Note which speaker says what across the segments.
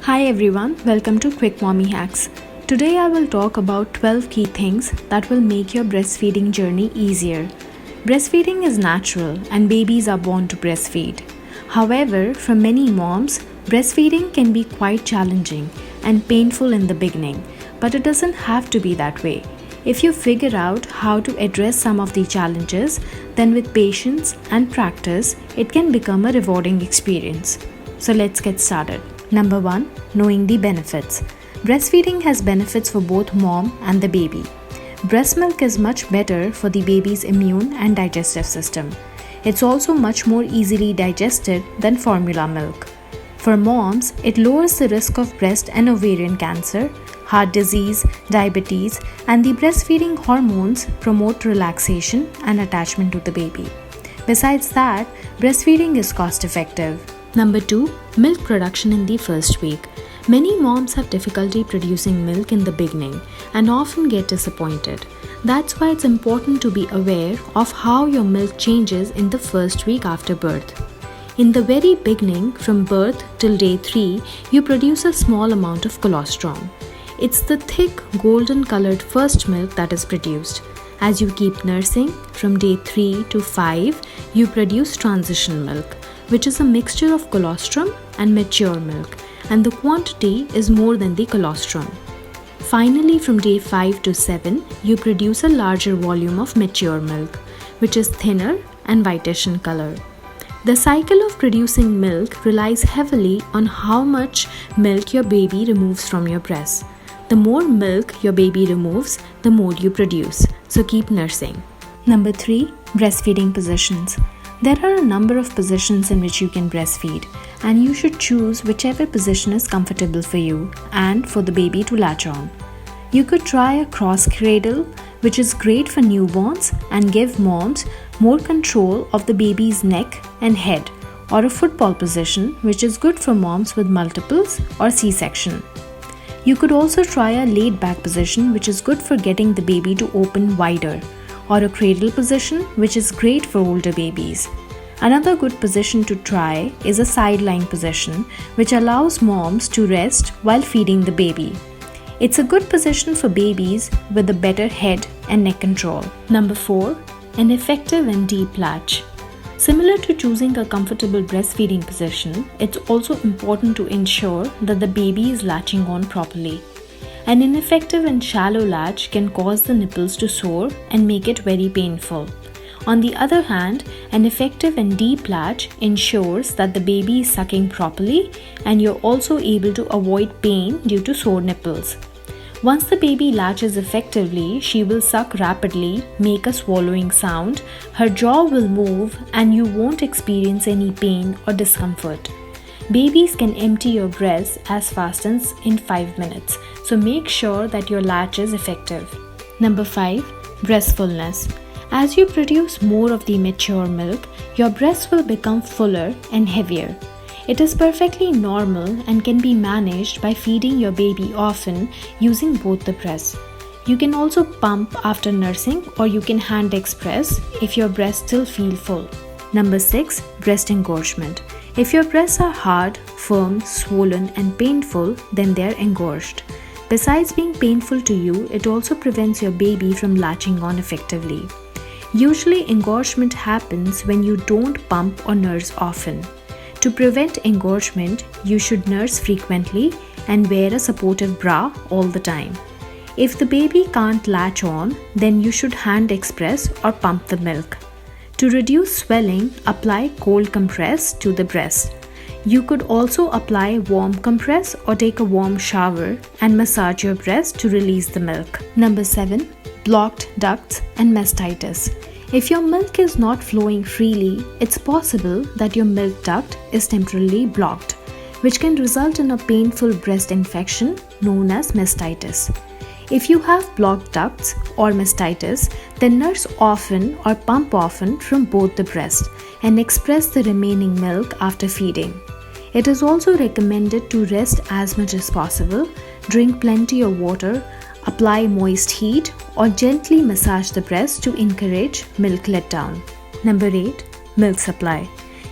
Speaker 1: Hi everyone, welcome to Quick Mommy Hacks. Today I will talk about 12 key things that will make your breastfeeding journey easier. Breastfeeding is natural and babies are born to breastfeed. However, for many moms, breastfeeding can be quite challenging and painful in the beginning, but it doesn't have to be that way. If you figure out how to address some of the challenges, then with patience and practice, it can become a rewarding experience. So let's get started. Number 1. Knowing the benefits. Breastfeeding has benefits for both mom and the baby. Breast milk is much better for the baby's immune and digestive system. It's also much more easily digested than formula milk. For moms, it lowers the risk of breast and ovarian cancer, heart disease, diabetes, and the breastfeeding hormones promote relaxation and attachment to the baby. Besides that, breastfeeding is cost effective. Number 2. Milk production in the first week. Many moms have difficulty producing milk in the beginning and often get disappointed. That's why it's important to be aware of how your milk changes in the first week after birth. In the very beginning, from birth till day 3, you produce a small amount of colostrum. It's the thick, golden colored first milk that is produced. As you keep nursing, from day 3 to 5, you produce transition milk, which is a mixture of colostrum and mature milk, and the quantity is more than the colostrum. Finally, from day 5 to 7, you produce a larger volume of mature milk, which is thinner and whitish in color. The cycle of producing milk relies heavily on how much milk your baby removes from your breast. The more milk your baby removes, the more you produce, so keep nursing. Number 3. Breastfeeding positions. There are a number of positions in which you can breastfeed, and you should choose whichever position is comfortable for you and for the baby to latch on. You could try a cross cradle, which is great for newborns and give moms more control of the baby's neck and head, or a football position, which is good for moms with multiples or C-section. You could also try a laid back position, which is good for getting the baby to open wider, or a cradle position, which is great for older babies. Another good position to try is a sideline position, which allows moms to rest while feeding the baby. It's a good position for babies with a better head and neck control. Number 4. An effective and deep latch. Similar to choosing a comfortable breastfeeding position, it's also important to ensure that the baby is latching on properly. An ineffective and shallow latch can cause the nipples to sore and make it very painful. On the other hand, an effective and deep latch ensures that the baby is sucking properly and you're also able to avoid pain due to sore nipples. Once the baby latches effectively, she will suck rapidly, make a swallowing sound, her jaw will move, and you won't experience any pain or discomfort. Babies can empty your breast as fast as in 5 minutes, so make sure that your latch is effective. Number 5. Breastfulness. As you produce more of the mature milk, your breast will become fuller and heavier. It is perfectly normal and can be managed by feeding your baby often using both the breasts. You can also pump after nursing, or you can hand express if your breasts still feel full. Number 6. Breast engorgement. If your breasts are hard, firm, swollen and painful, then they are engorged. Besides being painful to you, it also prevents your baby from latching on effectively. Usually engorgement happens when you don't pump or nurse often. To prevent engorgement, you should nurse frequently and wear a supportive bra all the time. If the baby can't latch on, then you should hand express or pump the milk. To reduce swelling, apply cold compress to the breast. You could also apply warm compress or take a warm shower and massage your breast to release the milk. Number 7. Blocked ducts and mastitis. If your milk is not flowing freely, it's possible that your milk duct is temporarily blocked, which can result in a painful breast infection known as mastitis. If you have blocked ducts or mastitis, then nurse often or pump often from both the breasts and express the remaining milk after feeding. It is also recommended to rest as much as possible, drink plenty of water, apply moist heat, or gently massage the breast to encourage milk letdown. Number 8. Milk supply.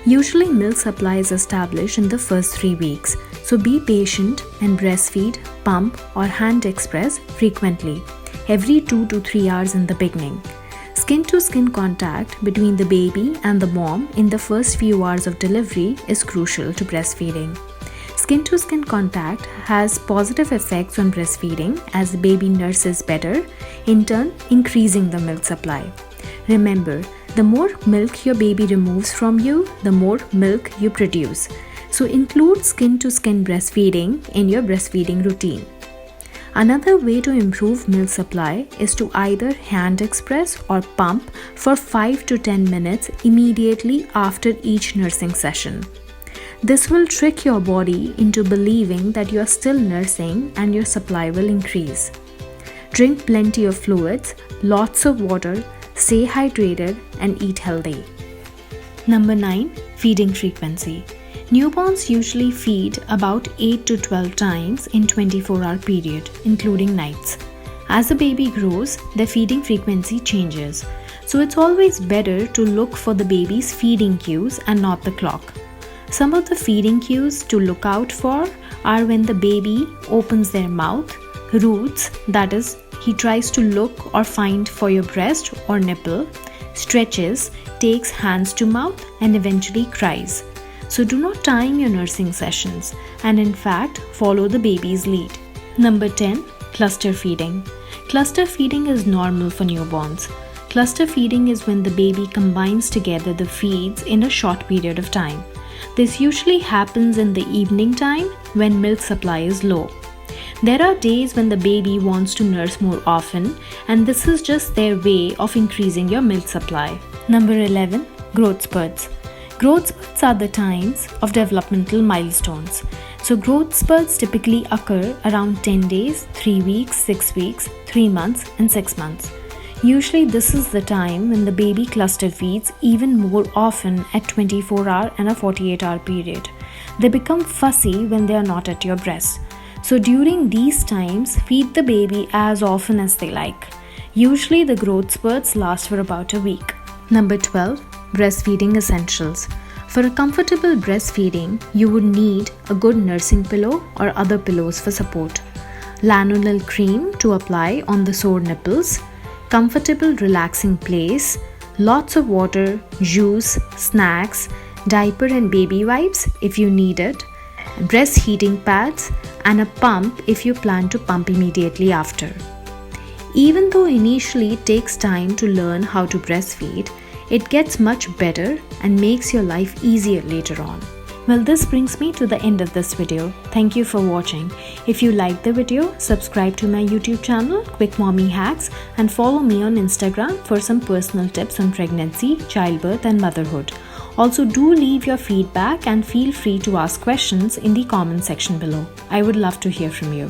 Speaker 1: Usually milk supply is established in the first 3 weeks, so be patient and breastfeed, pump or hand express frequently, every 2 to 3 hours in the beginning. Skin-to-skin contact between the baby and the mom in the first few hours of delivery is crucial to breastfeeding. Skin-to-skin contact has positive effects on breastfeeding as the baby nurses better, in turn increasing the milk supply. Remember, the more milk your baby removes from you, the more milk you produce. So include skin-to-skin breastfeeding in your breastfeeding routine. Another way to improve milk supply is to either hand express or pump for 5 to 10 minutes immediately after each nursing session. This will trick your body into believing that you are still nursing and your supply will increase. Drink plenty of fluids, lots of water, stay hydrated and eat healthy. Number 9. Feeding frequency. Newborns usually feed about 8 to 12 times in 24-hour period, including nights. As the baby grows, their feeding frequency changes, so it's always better to look for the baby's feeding cues and not the clock. Some of the feeding cues to look out for are when the baby opens their mouth, roots, that is, he tries to look or find for your breast or nipple, stretches, takes hands to mouth, and eventually cries. So do not time your nursing sessions and in fact follow the baby's lead. Number 10. Cluster feeding. Cluster feeding is normal for newborns. Cluster feeding is when the baby combines together the feeds in a short period of time. This usually happens in the evening time when milk supply is low. There are days when the baby wants to nurse more often, and this is just their way of increasing your milk supply. Number 11. Growth spurts. Growth spurts are the times of developmental milestones. So growth spurts typically occur around 10 days, 3 weeks, 6 weeks, 3 months and 6 months. Usually this is the time when the baby cluster feeds even more often at 24-hour and a 48-hour period. They become fussy when they are not at your breast. So during these times, feed the baby as often as they like. Usually the growth spurts last for about a week. Number 12. Breastfeeding essentials. For a comfortable breastfeeding, you would need a good nursing pillow or other pillows for support, lanolin cream to apply on the sore nipples, comfortable relaxing place, lots of water, juice, snacks, diaper and baby wipes if you need it, breast heating pads, and a pump if you plan to pump immediately after. Even though initially it takes time to learn how to breastfeed, it gets much better and makes your life easier later on. Well, this brings me to the end of this video. Thank you for watching. If you liked the video, subscribe to my YouTube channel, Quick Mommy Hacks, and follow me on Instagram for some personal tips on pregnancy, childbirth, and motherhood. Also, do leave your feedback and feel free to ask questions in the comment section below. I would love to hear from you.